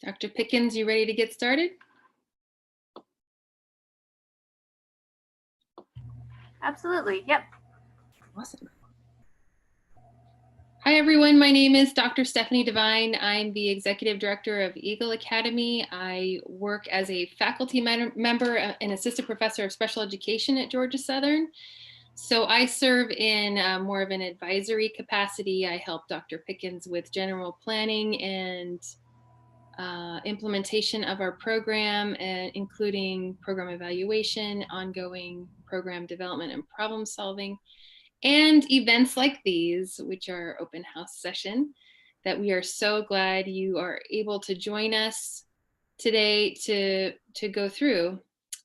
Dr. Pickens, you ready to get started? Absolutely, yep. Awesome. Hi, everyone. My name is Dr. Stephanie Devine. I'm the Executive Director of Eagle Academy. I work as a faculty member and Assistant Professor of Special Education at Georgia Southern. So I serve in more of an advisory capacity. I help Dr. Pickens with general planning and implementation of our program, including program evaluation, ongoing program development and problem solving, and events like these, which are open house session, that we are so glad you are able to join us today to go through.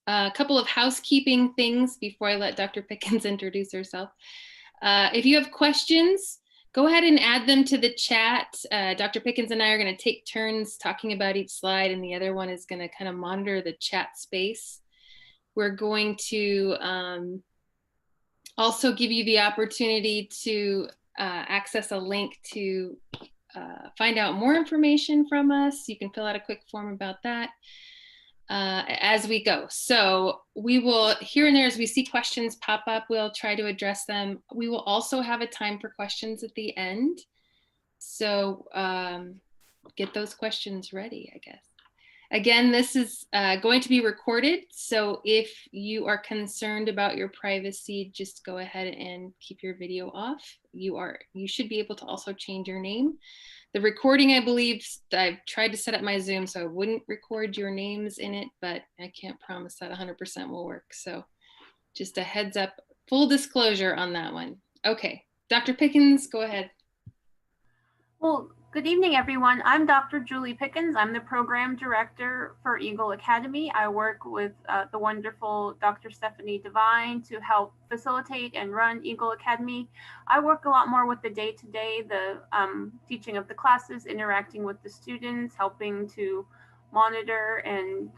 A couple of housekeeping things before I let Dr. Pickens introduce herself. If you have questions, go ahead and add them to the chat. Dr. Pickens and I are going to take turns talking about each slide, and the other one is going to kind of monitor the chat space. We're going to also give you the opportunity to access a link to find out more information from us. You can fill out a quick form about that as we go. So we will, here and there, as we see questions pop up, we'll try to address them. We will also have a time for questions at the end. So get those questions ready, I guess. Again, this is going to be recorded. So if you are concerned about your privacy, just go ahead and keep your video off. You should be able to also change your name. The recording, I believe, I've tried to set up my Zoom so I wouldn't record your names in it, but I can't promise that 100% will work. So just a heads up, full disclosure on that one. Okay, Dr. Pickens, go ahead. Well, good evening, everyone. I'm Dr. Julie Pickens. I'm the program director for Eagle Academy. I work with the wonderful Dr. Stephanie Devine to help facilitate and run Eagle Academy. I work a lot more with the day-to-day, the teaching of the classes, interacting with the students, helping to monitor and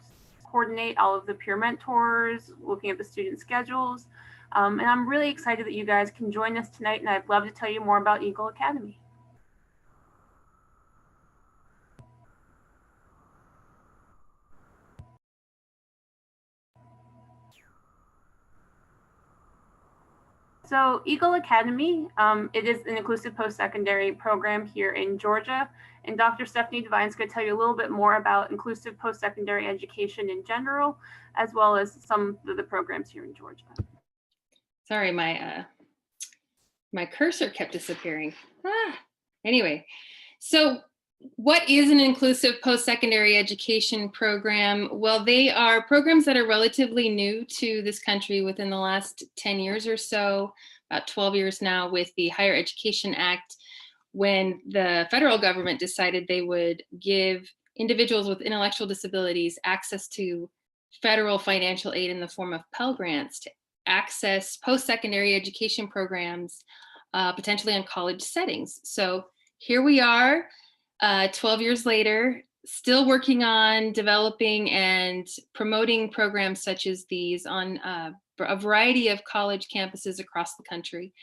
coordinate all of the peer mentors, looking at the student schedules. And I'm really excited that you guys can join us tonight, and I'd love to tell you more about Eagle Academy. So Eagle Academy, it is an inclusive post-secondary program here in Georgia. And Dr. Stephanie Devine is going to tell you a little bit more about inclusive post-secondary education in general, as well as some of the programs here in Georgia. Sorry, my cursor kept disappearing. Anyway, so what is an inclusive post-secondary education program? Well, they are programs that are relatively new to this country within the last 10 years or so, about 12 years now, with the Higher Education Act, when the federal government decided they would give individuals with intellectual disabilities access to federal financial aid in the form of Pell Grants to access post-secondary education programs, potentially in college settings. So here we are, 12 years later, still working on developing and promoting programs such as these on a variety of college campuses across the country.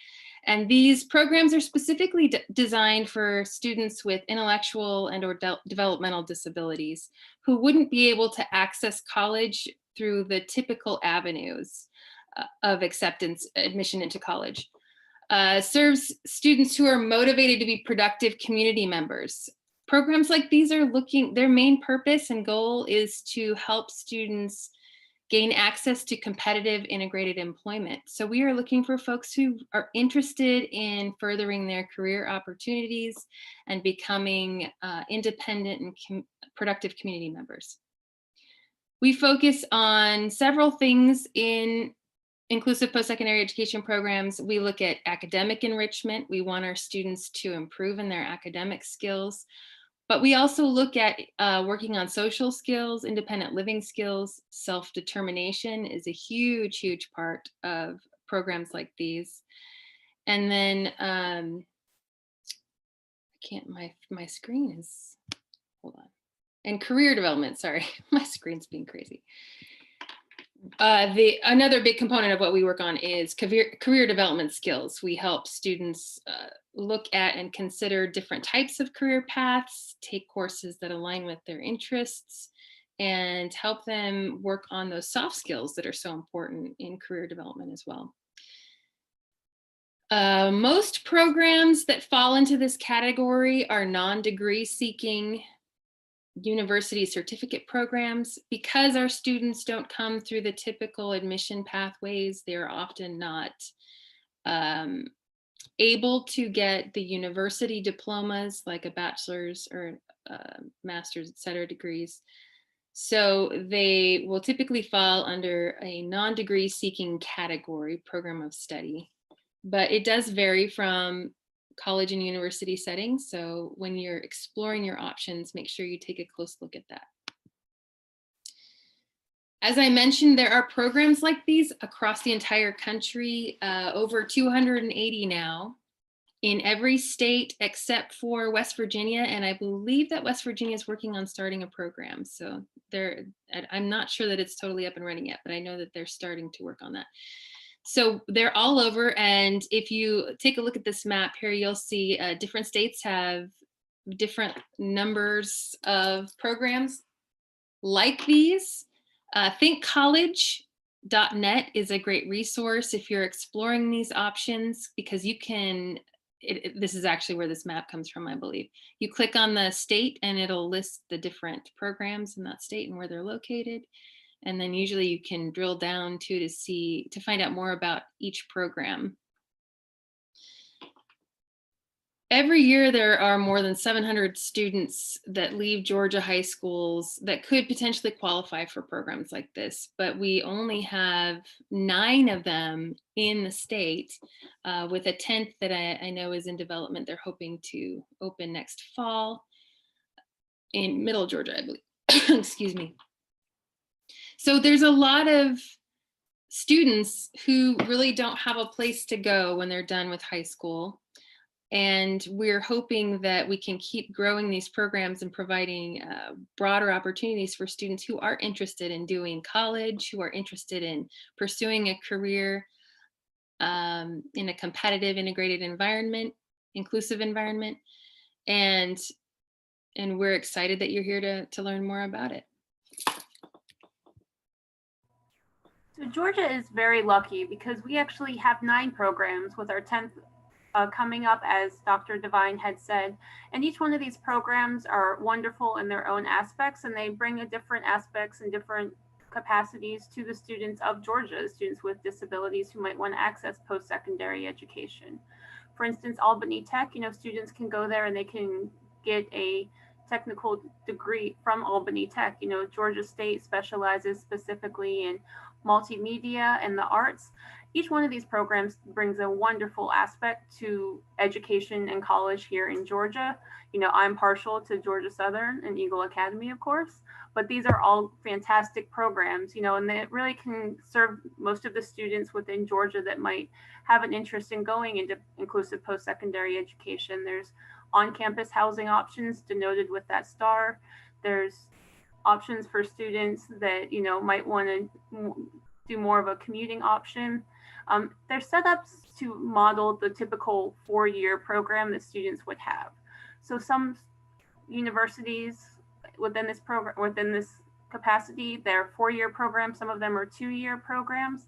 And these programs are specifically designed for students with intellectual and or developmental disabilities who wouldn't be able to access college through the typical avenues of admission into college. Serves students who are motivated to be productive community members. Programs like these are their main purpose and goal is to help students gain access to competitive integrated employment. So we are looking for folks who are interested in furthering their career opportunities and becoming independent and productive community members. We focus on several things in inclusive post-secondary education programs. We look at academic enrichment. We want our students to improve in their academic skills. But we also look at working on social skills, independent living skills. Self-determination is a huge, huge part of programs like these. And then, I can't, my screen is, hold on. And career development, sorry, my screen's being crazy. Another big component of what we work on is career development skills. We help students look at and consider different types of career paths, take courses that align with their interests, and help them work on those soft skills that are so important in career development as well. Most programs that fall into this category are non-degree seeking university certificate programs. Because our students don't come through the typical admission pathways, they're often not able to get the university diplomas like a bachelor's or master's, et cetera, degrees. So they will typically fall under a non-degree seeking category, program of study, but it does vary from college and university settings. So when you're exploring your options, make sure you take a close look at that. As I mentioned, there are programs like these across the entire country, over 280 now in every state except for West Virginia. And I believe that West Virginia is working on starting a program. So I'm not sure that it's totally up and running yet, but I know that they're starting to work on that. So they're all over. And if you take a look at this map here, you'll see different states have different numbers of programs like these. thinkcollege.net is a great resource if you're exploring these options, because you can, this is actually where this map comes from, I believe. You click on the state and it'll list the different programs in that state and where they're located. And then usually you can drill down to find out more about each program. Every year there are more than 700 students that leave Georgia high schools that could potentially qualify for programs like this, but we only have 9 of them in the state, with a 10th that I know is in development. They're hoping to open next fall in Middle Georgia, I believe. Excuse me. So there's a lot of students who really don't have a place to go when they're done with high school. And we're hoping that we can keep growing these programs and providing broader opportunities for students who are interested in doing college, who are interested in pursuing a career in a competitive, integrated environment, inclusive environment. And we're excited that you're here to learn more about it. So Georgia is very lucky because we actually have 9 programs, with our 10th coming up, as Dr. Devine had said. And each one of these programs are wonderful in their own aspects, and they bring a different aspects and different capacities to the students of Georgia, students with disabilities who might want to access post-secondary education. For instance, Albany Tech, students can go there and they can get a technical degree from Albany Tech. Georgia State specializes specifically in multimedia and the arts. Each one of these programs brings a wonderful aspect to education and college here in Georgia. I'm partial to Georgia Southern and Eagle Academy, of course, but these are all fantastic programs, and they really can serve most of the students within Georgia that might have an interest in going into inclusive post-secondary education. There's on-campus housing options denoted with that star. There's options for students that, might want to do more of a commuting option. They're set up to model the typical 4-year program that students would have. So some universities within this program, within this capacity, they're 4-year programs. Some of them are 2-year programs.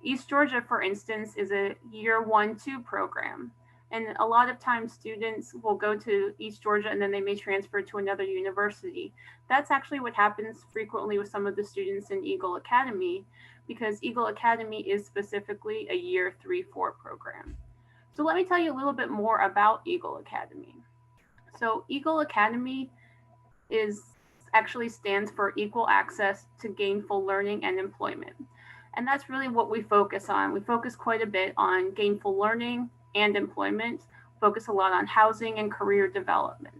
East Georgia, for instance, is a year 1-2 program. And a lot of times students will go to East Georgia and then they may transfer to another university. That's actually what happens frequently with some of the students in Eagle Academy, because Eagle Academy is specifically a year 3-4 program. So let me tell you a little bit more about Eagle Academy. So Eagle Academy actually stands for Equal Access to Gainful Learning and Employment. And that's really what we focus on. We focus quite a bit on gainful learning and employment, focus a lot on housing and career development.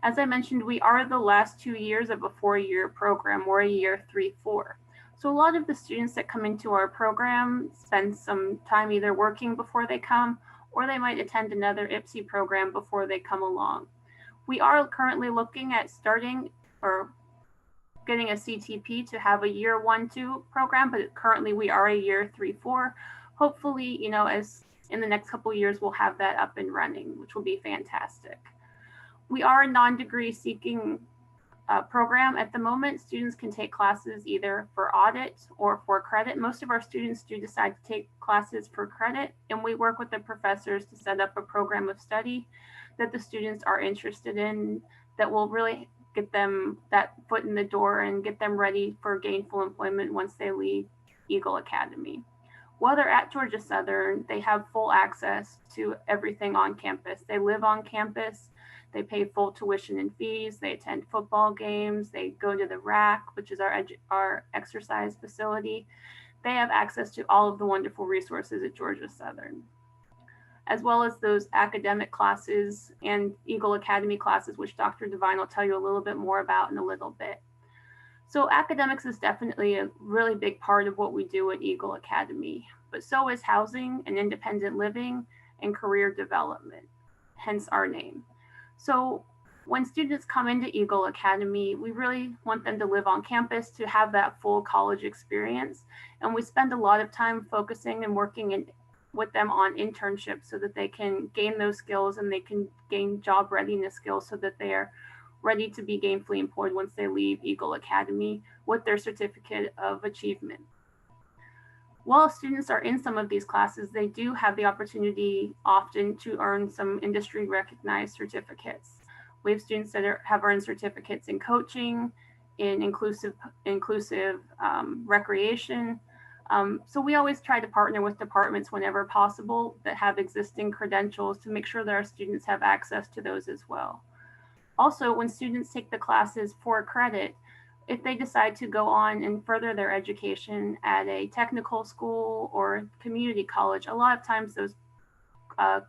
As I mentioned, we are the last 2 years of a 4-year program. We're a year 3-4. So a lot of the students that come into our program spend some time either working before they come, or they might attend another IPSE program before they come along. We are currently looking at starting or getting a CTP to have a year 1-2 program, but currently we are a year 3-4. Hopefully, you know, as in the next couple of years, we'll have that up and running, which will be fantastic. We are a non-degree seeking program at the moment. Students can take classes either for audit or for credit. Most of our students do decide to take classes for credit, and we work with the professors to set up a program of study that the students are interested in, that will really get them that foot in the door and get them ready for gainful employment once they leave Eagle Academy. While they're at Georgia Southern, they have full access to everything on campus. They live on campus. They pay full tuition and fees. They attend football games. They go to the RAC, which is our exercise facility. They have access to all of the wonderful resources at Georgia Southern, as well as those academic classes and Eagle Academy classes, which Dr. Devine will tell you a little bit more about in a little bit. So academics is definitely a really big part of what we do at Eagle Academy, but so is housing and independent living and career development, hence our name. So when students come into Eagle Academy, we really want them to live on campus, to have that full college experience. And we spend a lot of time focusing and working with them on internships so that they can gain those skills and they can gain job readiness skills so that they are ready to be gainfully employed once they leave Eagle Academy with their certificate of achievement. While students are in some of these classes, they do have the opportunity often to earn some industry recognized certificates. We have students that have earned certificates in coaching, in inclusive recreation. So we always try to partner with departments whenever possible that have existing credentials to make sure that our students have access to those as well. Also, when students take the classes for credit, if they decide to go on and further their education at a technical school or community college, a lot of times those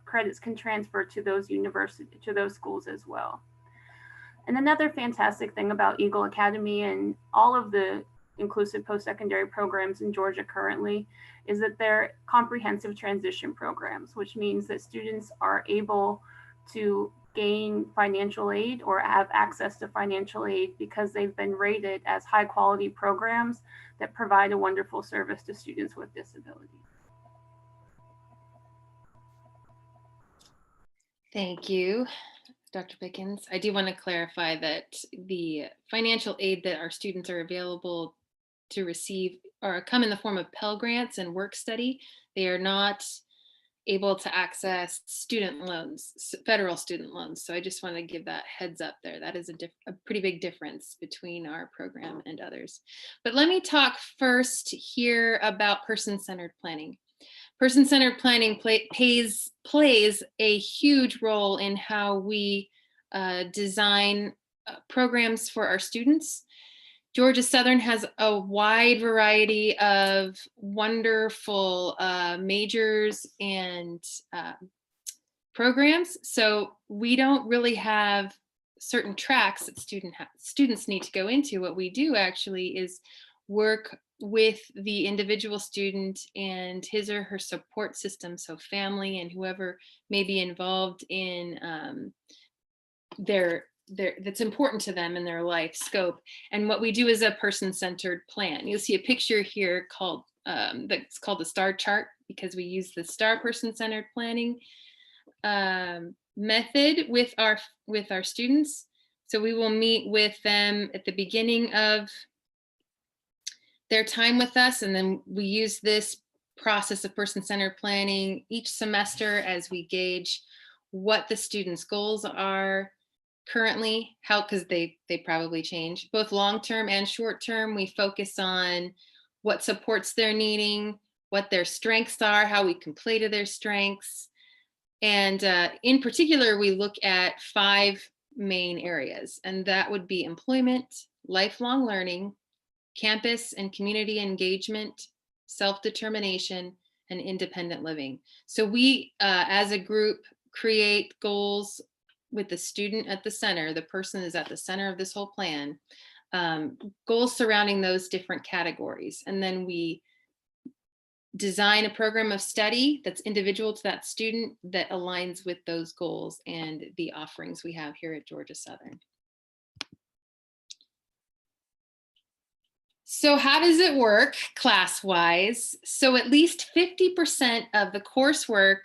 credits can transfer to those schools as well. And another fantastic thing about Eagle Academy and all of the inclusive post-secondary programs in Georgia currently is that they're comprehensive transition programs, which means that students are able to gain financial aid or have access to financial aid because they've been rated as high quality programs that provide a wonderful service to students with disabilities. Thank you, Dr. Pickens. I do want to clarify that the financial aid that our students are available to receive or come in the form of Pell Grants and work study. They are not able to access student loans, federal student loans. So I just want to give that heads up there. That is a pretty big difference between our program and others. But let me talk first here about person-centered planning. Person-centered planning plays a huge role in how we design programs for our students. Georgia Southern has a wide variety of wonderful majors and programs. So we don't really have certain tracks that students need to go into. What we do actually is work with the individual student and his or her support system, so family and whoever may be involved in that's important to them in their life scope. And what we do is a person-centered plan. You'll see a picture here called that's called the STAR chart, because we use the STAR person-centered planning method with our students. So we will meet with them at the beginning of their time with us, and then we use this process of person-centered planning each semester as we gauge what the students' goals are currently, because they probably change, both long-term and short-term. We focus on what supports they're needing, what their strengths are, how we can play to their strengths. And in particular, we look at 5 main areas, and that would be employment, lifelong learning, campus and community engagement, self-determination, and independent living. So we, as a group, create goals with the student at the center. The person is at the center of this whole plan. Goals surrounding those different categories. And then we design a program of study that's individual to that student that aligns with those goals and the offerings we have here at Georgia Southern. So how does it work class-wise? So at least 50% of the coursework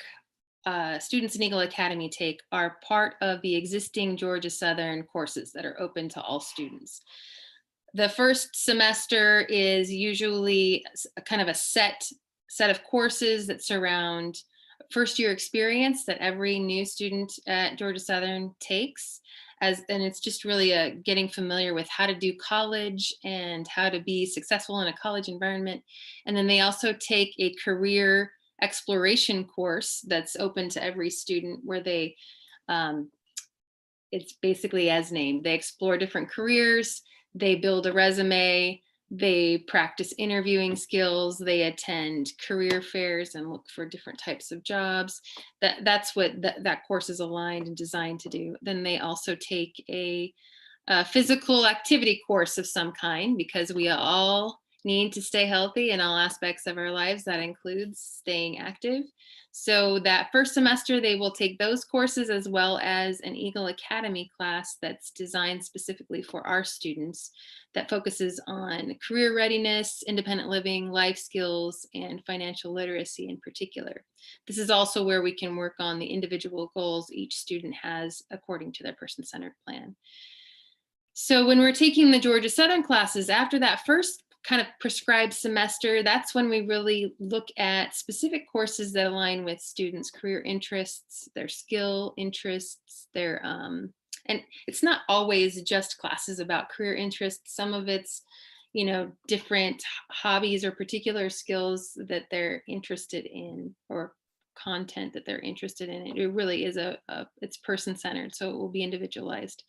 students in Eagle Academy take are part of the existing Georgia Southern courses that are open to all students. The first semester is usually a kind of a set of courses that surround first year experience that every new student at Georgia Southern takes. And it's just really a getting familiar with how to do college and how to be successful in a college environment. And then they also take a career exploration course that's open to every student where they um, it's basically as named. They explore different careers, they build a resume, they practice interviewing skills, they attend career fairs and look for different types of jobs. That's what that course is aligned and designed to do. Then they also take a physical activity course of some kind because we all need to stay healthy in all aspects of our lives. That includes staying active. So that first semester, they will take those courses as well as an Eagle Academy class that's designed specifically for our students that focuses on career readiness, independent living, life skills, and financial literacy in particular. This is also where we can work on the individual goals each student has according to their person-centered plan. So when we're taking the Georgia Southern classes, after that first kind of prescribed semester, that's when we really look at specific courses that align with students' career interests, their skill interests, their and it's not always just classes about career interests. Some of it's, different hobbies or particular skills that they're interested in or content that they're interested in. It really is it's person-centered, so it will be individualized.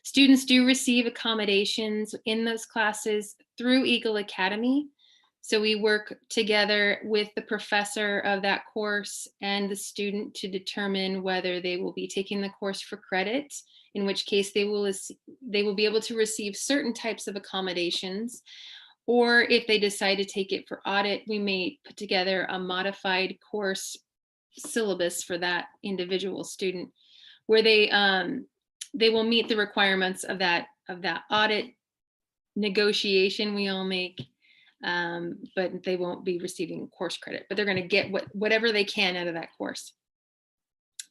Students do receive accommodations in those classes through Eagle Academy. So we work together with the professor of that course and the student to determine whether they will be taking the course for credit, in which case they will be able to receive certain types of accommodations. Or if they decide to take it for audit, we may put together a modified course syllabus for that individual student where they will meet the requirements of that audit negotiation we all make, but they won't be receiving course credit, but they're going to get whatever they can out of that course.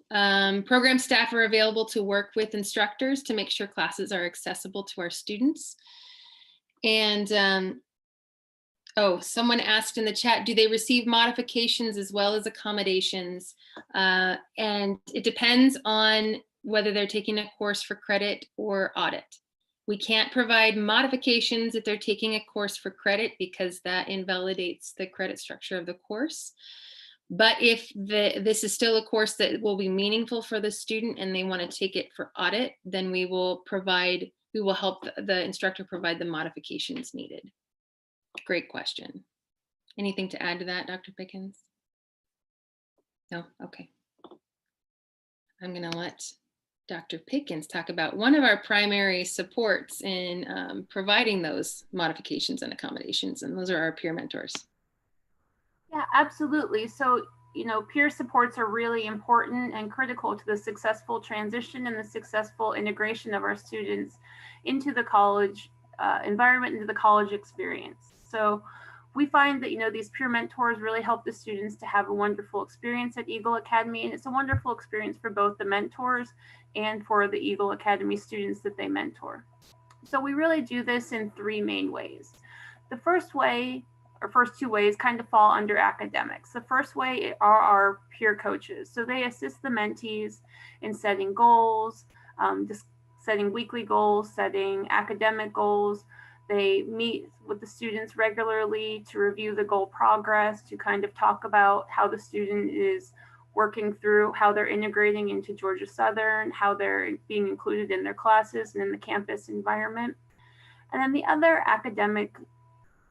Program staff are available to work with instructors to make sure classes are accessible to our students. And someone asked in the chat, do they receive modifications as well as accommodations? And it depends on whether they're taking a course for credit or audit. We can't provide modifications if they're taking a course for credit because that invalidates the credit structure of the course. But if this is still a course that will be meaningful for the student and they want to take it for audit, then we will help the instructor provide the modifications needed. Great question. Anything to add to that, Dr. Pickens? No? Okay. I'm going to let Dr. Pickens talk about one of our primary supports in providing those modifications and accommodations, and those are our peer mentors. Yeah, absolutely. So, peer supports are really important and critical to the successful transition and the successful integration of our students into the college environment, into the college experience. So we find that, these peer mentors really help the students to have a wonderful experience at Eagle Academy. And it's a wonderful experience for both the mentors and for the Eagle Academy students that they mentor. So we really do this in three main ways. The first way, or first two ways, kind of fall under academics. The first way are our peer coaches. So they assist the mentees in setting goals, setting weekly goals, setting academic goals. They meet with the students regularly to review the goal progress, to kind of talk about how the student is working through, how they're integrating into Georgia Southern, how they're being included in their classes and in the campus environment. And then the other academic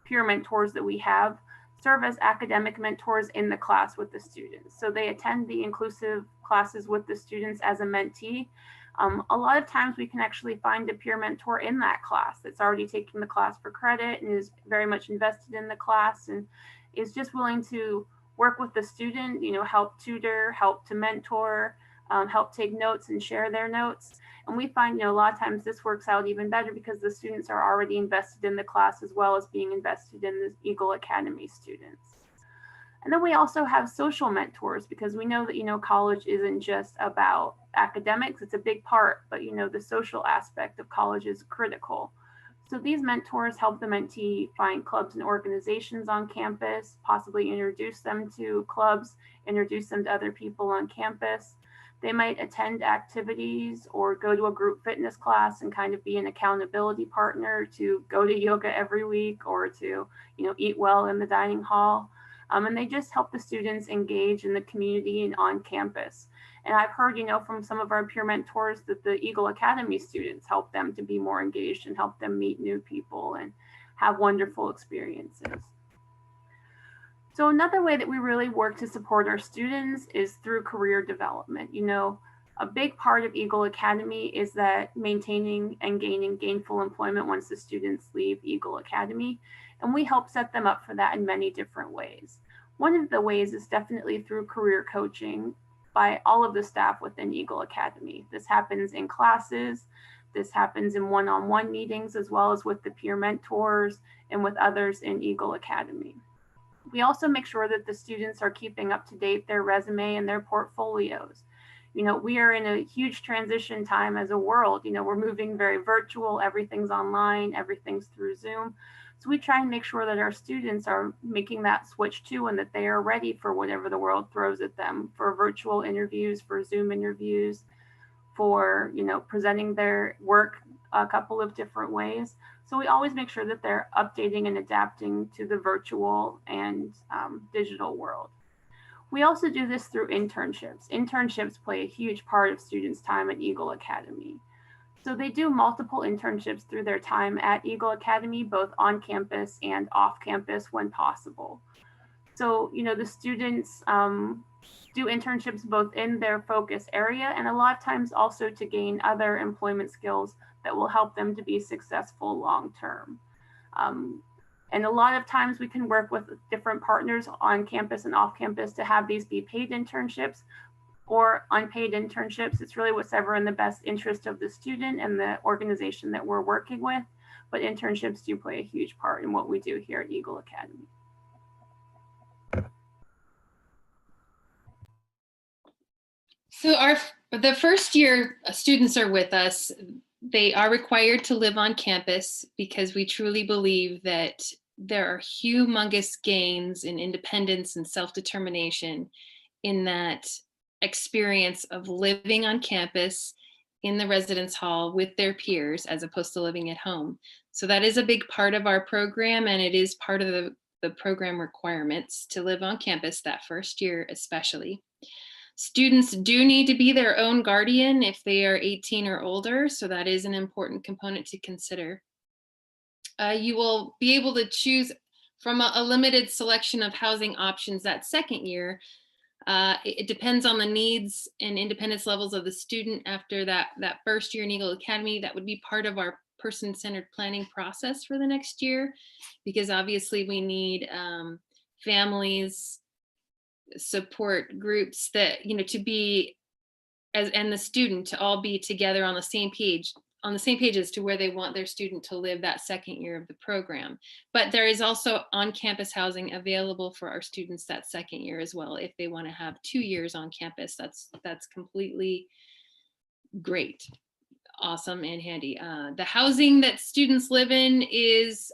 peer mentors that we have serve as academic mentors in the class with the students. So they attend the inclusive classes with the students as a mentee. A lot of times we can actually find a peer mentor in that class that's already taking the class for credit and is very much invested in the class and is just willing to work with the student, help tutor, help to mentor, help take notes and share their notes. And we find, a lot of times this works out even better because the students are already invested in the class as well as being invested in the Eagle Academy students. And then we also have social mentors because we know that, college isn't just about academics, it's a big part, but the social aspect of college is critical. So these mentors help the mentee find clubs and organizations on campus, possibly introduce them to clubs, introduce them to other people on campus. They might attend activities or go to a group fitness class and kind of be an accountability partner to go to yoga every week or to, eat well in the dining hall. And they just help the students engage in the community and on campus. And I've heard, from some of our peer mentors that the Eagle Academy students help them to be more engaged and help them meet new people and have wonderful experiences. So another way that we really work to support our students is through career development. A big part of Eagle Academy is that maintaining and gaining gainful employment once the students leave Eagle Academy. And we help set them up for that in many different ways. One of the ways is definitely through career coaching by all of the staff within Eagle Academy. This happens in classes, this happens in one-on-one meetings, as well as with the peer mentors and with others in Eagle Academy. We also make sure that the students are keeping up to date their resume and their portfolios. We are in a huge transition time as a world. We're moving very virtual, everything's online, everything's through Zoom. So we try and make sure that our students are making that switch too, and that they are ready for whatever the world throws at them, for virtual interviews, for Zoom interviews, for, presenting their work a couple of different ways. So we always make sure that they're updating and adapting to the virtual and digital world. We also do this through internships. Internships play a huge part of students' time at Eagle Academy. So they do multiple internships through their time at Eagle Academy, both on campus and off campus when possible. So, the students do internships both in their focus area and a lot of times also to gain other employment skills that will help them to be successful long-term. And a lot of times we can work with different partners on campus and off campus to have these be paid internships or unpaid internships. It's really whatever in the best interest of the student and the organization that we're working with. But internships do play a huge part in what we do here at Eagle Academy. So the first year students are with us, they are required to live on campus because we truly believe that there are humongous gains in independence and self-determination in that experience of living on campus in the residence hall with their peers as opposed to living at home. So that is a big part of our program, and it is part of the program requirements to live on campus that first year especially. Students do need to be their own guardian if they are 18 or older, so that is an important component to consider. You will be able to choose from a limited selection of housing options that second year. It depends on the needs and independence levels of the student after that first year in Eagle Academy. That would be part of our person-centered planning process for the next year, because obviously we need families, support groups that, to be and the student to all be together on the same page as to where they want their student to live that second year of the program. But there is also on-campus housing available for our students that second year as well. If they want to have 2 years on campus, that's completely great, awesome, and handy. The housing that students live in is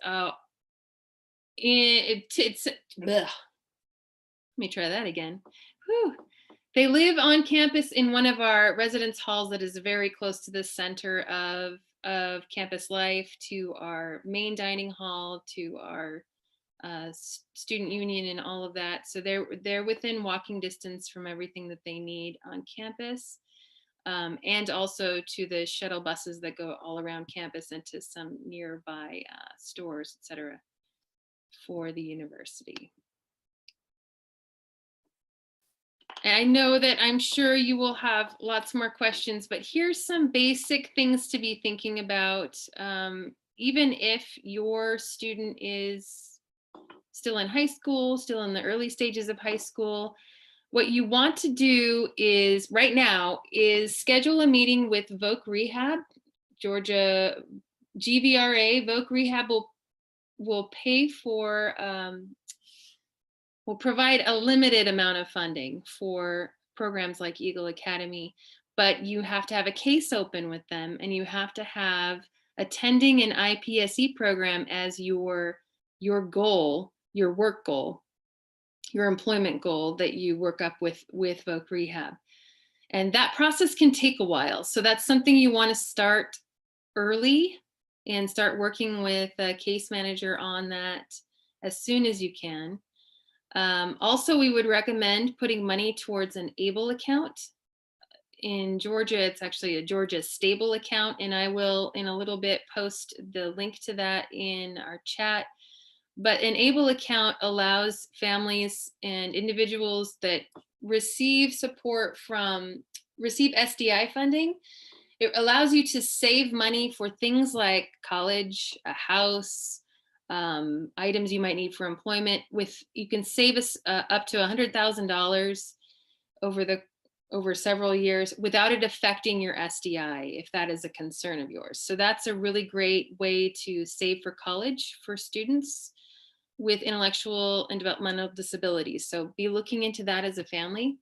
it's bleh. Let me try that again. Whew. They live on campus in one of our residence halls that is very close to the center of campus life, to our main dining hall, to our student union and all of that. So they're within walking distance from everything that they need on campus, and also to the shuttle buses that go all around campus and to some nearby stores, etc., for the university. I know that I'm sure you will have lots more questions, but here's some basic things to be thinking about. Even if your student is still in high school, still in the early stages of high school, what you want to do is right now is schedule a meeting with Voc Rehab, Georgia GVRA. Voc Rehab will pay for will provide a limited amount of funding for programs like Eagle Academy, but you have to have a case open with them, and you have to have attending an IPSE program as your goal, your work goal, your employment goal that you work up with Voc Rehab. And that process can take a while. So that's something you want to start early and start working with a case manager on that as soon as you can. Also, we would recommend putting money towards an ABLE account. In Georgia, it's actually a Georgia Stable account, and I will in a little bit post the link to that in our chat. But an ABLE account allows families and individuals that receive support from, receive SDI funding. It allows you to save money for things like college, a house, items you might need for employment. You can save us up to $100,000 over several years without it affecting your SDI, if that is a concern of yours. So that's a really great way to save for college for students with intellectual and developmental disabilities. So be looking into that as a family.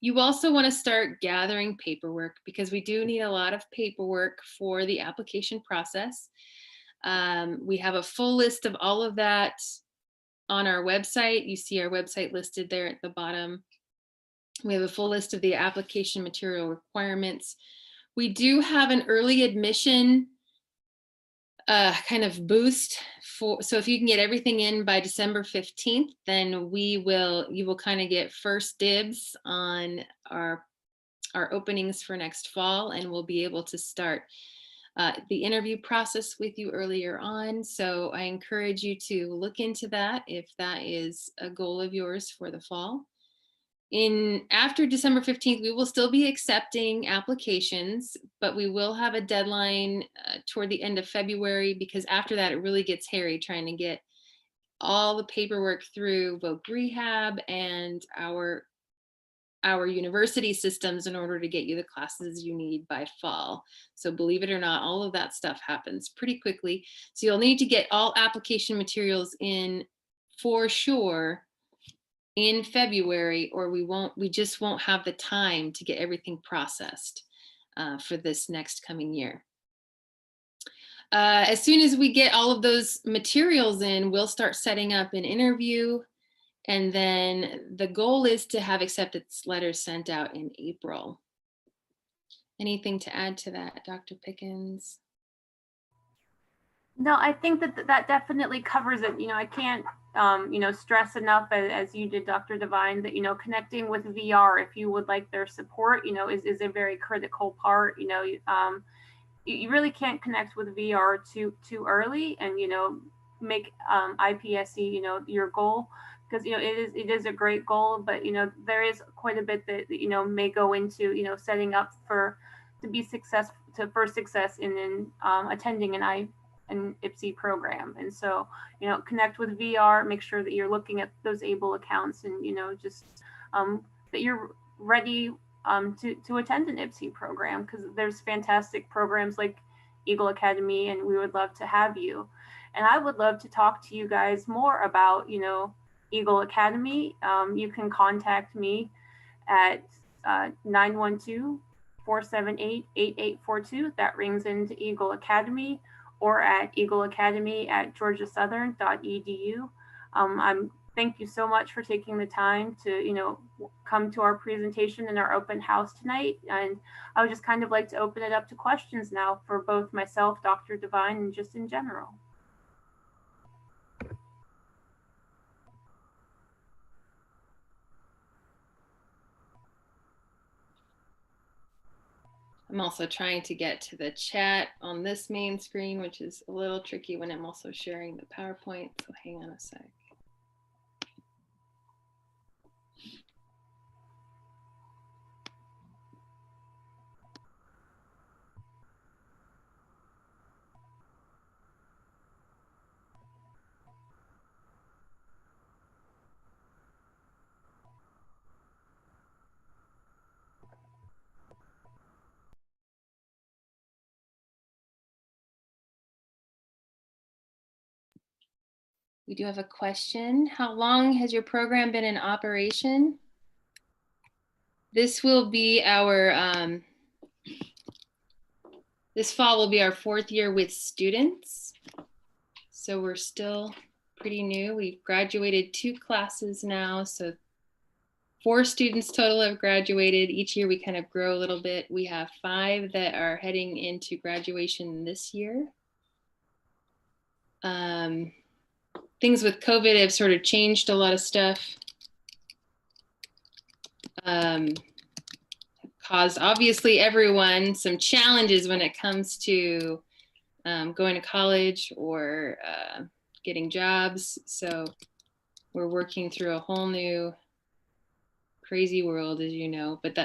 You also want to start gathering paperwork, because we do need a lot of paperwork for the application process. We have a full list of all of that on our website. You see our website listed there at the bottom. We have a full list of the application material requirements. We do have an early admission kind of boost so if you can get everything in by December 15th, then you will kind of get first dibs on our openings for next fall, and we'll be able to start the interview process with you earlier on. So I encourage you to look into that if that is a goal of yours for the fall. After December 15th, we will still be accepting applications, but we will have a deadline toward the end of February, because after that, it really gets hairy trying to get all the paperwork through Voc Rehab and our university systems in order to get you the classes you need by fall. So believe it or not, all of that stuff happens pretty quickly. So you'll need to get all application materials in for sure in February, or we just won't have the time to get everything processed for this next coming year. As soon as we get all of those materials in, we'll start setting up an interview, and then the goal is to have acceptance letters sent out in April. Anything to add to that, Dr. Pickens? No, I think that definitely covers it. I can't, stress enough, as you did, Dr. Devine, that, connecting with VR, if you would like their support, is a very critical part. You really can't connect with VR too early, and, make IPSE, your goal, because, it is a great goal, but, there is quite a bit that, may go into, setting up for success in attending an IPSE program. And so, connect with VR, make sure that you're looking at those ABLE accounts, and, just that you're ready to attend an IPSE program, because there's fantastic programs like Eagle Academy, and we would love to have you. And I would love to talk to you guys more about, Eagle Academy. You can contact me at 912-478-8842. That rings into Eagle Academy, or at eagleacademy@georgiasouthern.edu. Thank you so much for taking the time to, come to our presentation and our open house tonight. And I would just kind of like to open it up to questions now for both myself, Dr. Devine, and just in general. I'm also trying to get to the chat on this main screen, which is a little tricky when I'm also sharing the PowerPoint. So hang on a sec. We do have a question. How long has your program been in operation? This will be our, this fall will be our 4th year with students. So we're still pretty new. We've graduated 2 classes now. So 4 students total have graduated. Each year we kind of grow a little bit. We have 5 that are heading into graduation this year. Things with COVID have sort of changed a lot of stuff. Caused obviously everyone some challenges when it comes to going to college or getting jobs. So we're working through a whole new crazy world, as you know, but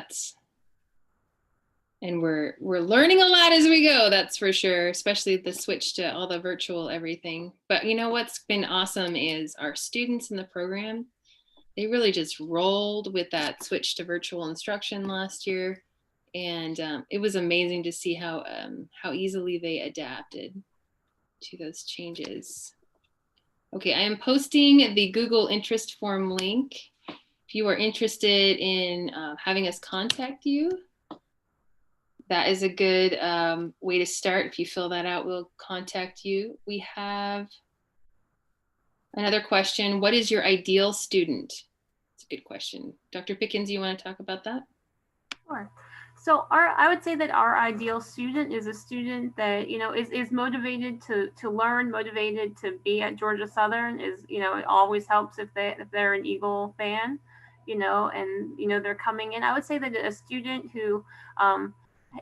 and we're learning a lot as we go, that's for sure, especially the switch to all the virtual everything. But you know what's been awesome is our students in the program, they really just rolled with that switch to virtual instruction last year. And it was amazing to see how easily they adapted to those changes. Okay, I am posting the Google interest form link. If you are interested in having us contact you, that is a good way to start. If you fill that out, we'll contact you. We have another question. What is your ideal student? It's a good question. Dr. Pickens, you want to talk about that? Sure. So I would say that our ideal student is a student that, you know, is motivated to learn, motivated to be at Georgia Southern. Is, you know, it always helps if they're an Eagle fan, you know, and, you know, they're coming in. I would say that a student who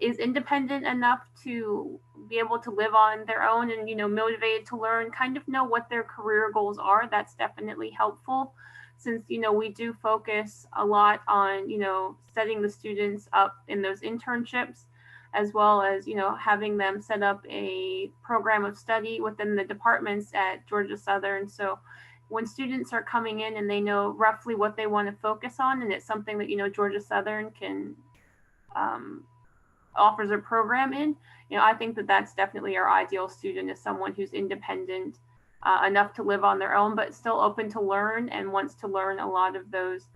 is independent enough to be able to live on their own and, you know, motivated to learn, kind of know what their career goals are, that's definitely helpful. Since, you know, we do focus a lot on, you know, setting the students up in those internships, as well as, you know, having them set up a program of study within the departments at Georgia Southern. So when students are coming in and they know roughly what they want to focus on, and it's something that, you know, Georgia Southern can offers a program in, you know, I think that that's definitely our ideal student, is someone who's independent enough to live on their own, but still open to learn and wants to learn a lot of those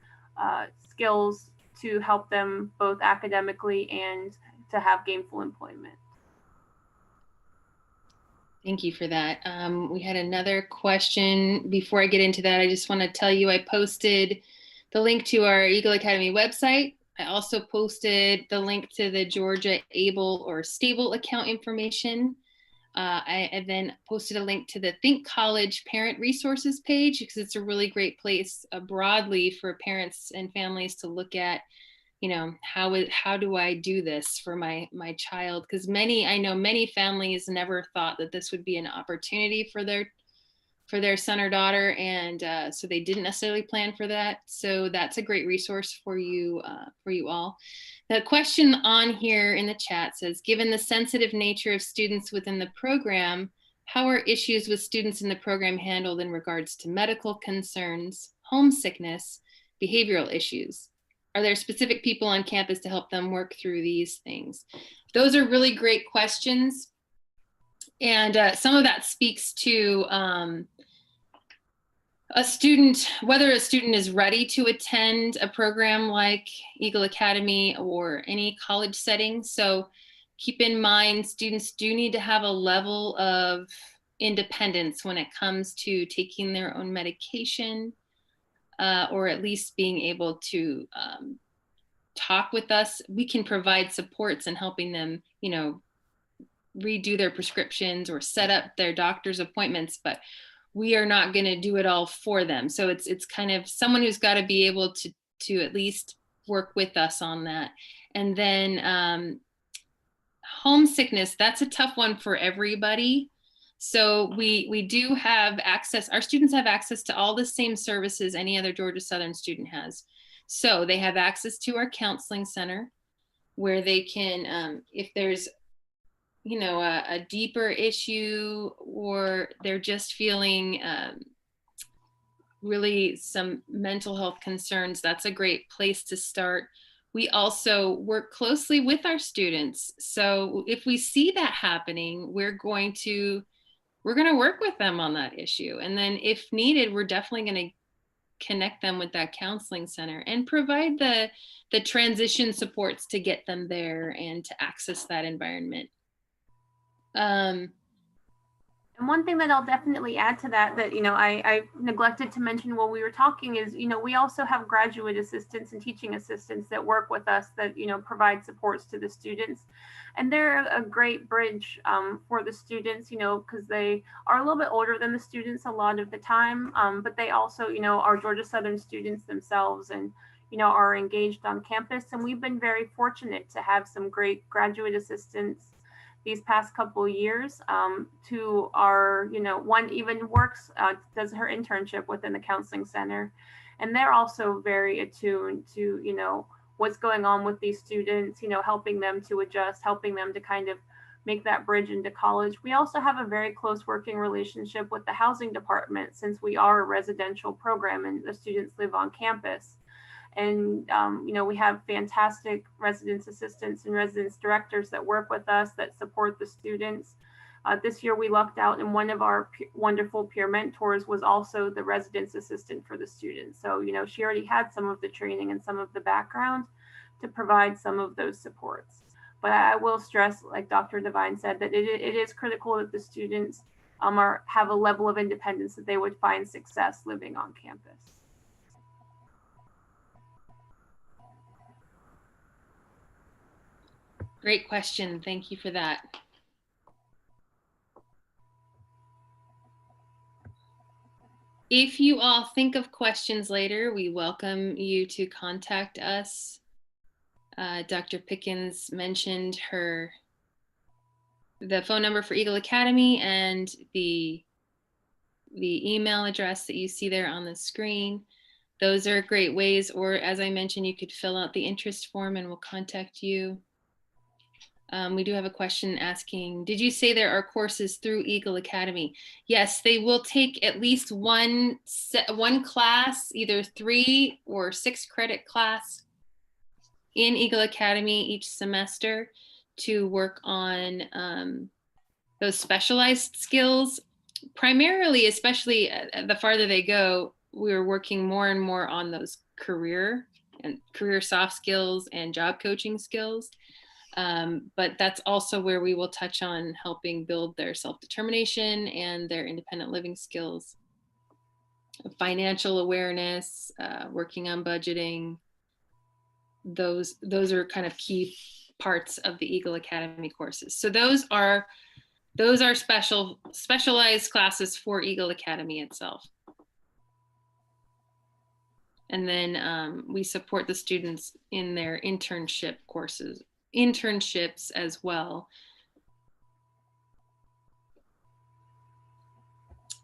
skills to help them both academically and to have gainful employment. Thank you for that. We had another question. Before I get into that, I just want to tell you I posted the link to our Eagle Academy website. I also posted the link to the Georgia Able or Stable account information. I then posted a link to the Think College Parent Resources page, because it's a really great place broadly for parents and families to look at, you know, how do I do this for my child? Because I know many families never thought that this would be an opportunity for their son or daughter, and so they didn't necessarily plan for that. So that's a great resource for you all. The question on here in the chat says, given the sensitive nature of students within the program, how are issues with students in the program handled in regards to medical concerns, homesickness, behavioral issues? Are there specific people on campus to help them work through these things? Those are really great questions. And some of that speaks to a student, whether a student is ready to attend a program like Eagle Academy or any college setting. So keep in mind, students do need to have a level of independence when it comes to taking their own medication, or at least being able to talk with us. We can provide supports in helping them, you know, redo their prescriptions or set up their doctor's appointments, but we are not going to do it all for them. So it's kind of someone who's got to be able to at least work with us on that. And then homesickness, that's a tough one for everybody. So we do have access, our students have access to all the same services any other Georgia Southern student has. So they have access to our counseling center, where they can, if there's, you know, a deeper issue, or they're just feeling really some mental health concerns, that's a great place to start. We also work closely with our students. So if we see that happening, we're going to we're going to work with them on that issue. And then if needed, we're definitely going to connect them with that counseling center and provide the transition supports to get them there and to access that environment. And one thing that I'll definitely add to that, I neglected to mention while we were talking is, we also have graduate assistants and teaching assistants that work with us that, provide supports to the students. And they're a great bridge for the students, because they are a little bit older than the students a lot of the time, but they also, are Georgia Southern students themselves and, are engaged on campus. And we've been very fortunate to have some great graduate assistants these past couple of years who are, one even works, does her internship within the counseling center. And they're also very attuned to, what's going on with these students, helping them to adjust, helping them to kind of make that bridge into college. We also have a very close working relationship with the housing department since we are a residential program and the students live on campus. And, we have fantastic residence assistants and residence directors that work with us that support the students. This year we lucked out and one of our wonderful peer mentors was also the residence assistant for the students. So, she already had some of the training and some of the background to provide some of those supports. But I will stress, like Dr. Devine said, that it is critical that the students have a level of independence that they would find success living on campus. Great question. Thank you for that. If you all think of questions later, we welcome you to contact us. Dr. Pickens mentioned the phone number for Eagle Academy and the email address that you see there on the screen. Those are great ways, or as I mentioned, you could fill out the interest form and we'll contact you. We do have a question asking, did you say there are courses through Eagle Academy? Yes, they will take at least one class, either 3 or 6 credit class in Eagle Academy each semester to work on those specialized skills. Primarily, especially the farther they go, we're working more and more on those career soft skills and job coaching skills. But that's also where we will touch on helping build their self-determination and their independent living skills, financial awareness, working on budgeting. Those are kind of key parts of the Eagle Academy courses. So those are specialized classes for Eagle Academy itself. And then we support the students in their internships as well.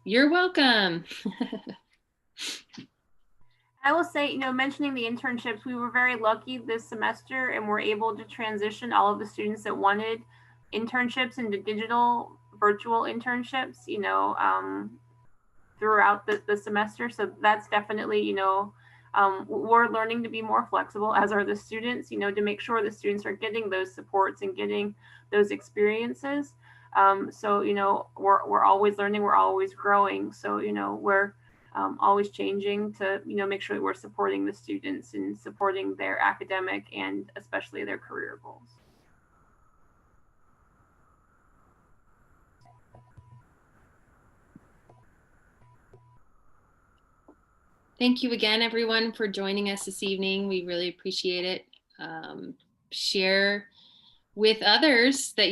You're welcome. I will say, mentioning the internships, we were very lucky this semester and we're able to transition all of the students that wanted internships into digital virtual internships, throughout the semester. So that's definitely, we're learning to be more flexible, as are the students, to make sure the students are getting those supports and getting those experiences. So, we're always learning, we're always growing. So, we're always changing to, make sure that we're supporting the students and supporting their academic and especially their career goals. Thank you again, everyone, for joining us this evening. We really appreciate it. Share with others that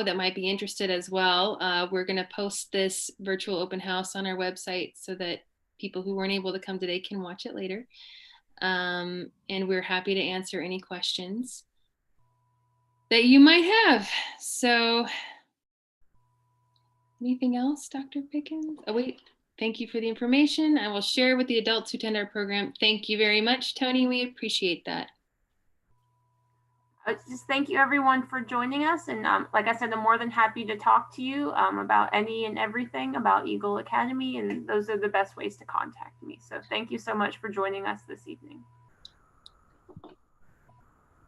that might be interested as well. We're going to post this virtual open house on our website so that people who weren't able to come today can watch it later. And we're happy to answer any questions that you might have. So anything else, Dr. Pickens? Oh, wait. Thank you for the information. I will share with the adults who attend our program. Thank you very much, Tony. We appreciate that. Just thank you everyone for joining us. And like I said, I'm more than happy to talk to you about any and everything about Eagle Academy. And those are the best ways to contact me. So thank you so much for joining us this evening.